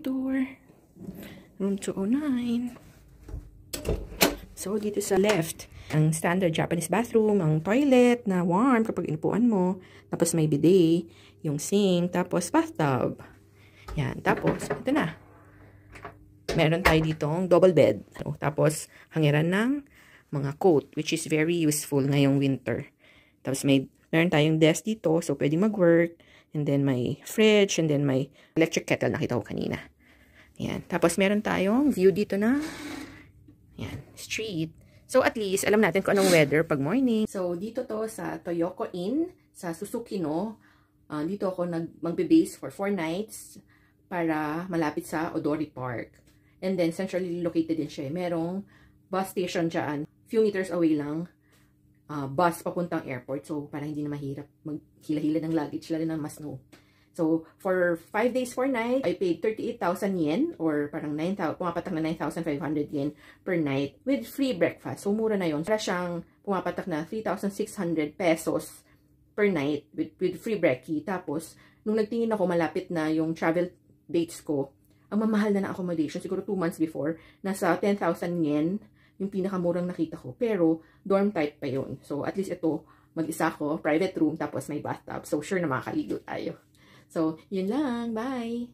tour. Room 209. So, dito sa left, ang standard Japanese bathroom, ang toilet na warm kapag inupuan mo. Tapos may bidet, yung sink, tapos bathtub. Yan. Tapos, ito na. Meron tayo ditong double bed. Tapos, hangiran ng mga coat, which is very useful ngayong winter. Tapos, meron tayong desk dito, so pwede mag-work. And then, may fridge, and then may electric kettle, nakita ko kanina. Yan. Tapos, meron tayong view dito na, yan, street. So, at least, alam natin kung anong weather pag morning. So, dito to sa Toyoko Inn, sa Suzuki, no? Dito ako magbe-base for 4 nights para malapit sa Odori Park. And then, centrally located din siya. Merong bus station dyan. Few meters away lang. Bus papuntang airport. So, para hindi na mahirap maghila-hila ng luggage, lalo na mas no. So, for 5 days, 4 nights, I paid 38,000 yen or parang 9,000, pumapatak na 9,500 yen per night with free breakfast. So, mura na yun. Para siyang pumapatak na 3,600 pesos per night with free brekkie. Tapos, nung nagtingin ako, malapit na yung travel dates ko, ang mamahal na ng accommodation, siguro 2 months before, nasa 10,000 yen, yung pinakamurang nakita ko. Pero, dorm type pa yun. So, at least ito, mag-isa ko, private room, tapos may bathtub. So, sure na makakaligo tayo. So, yun lang. Bye!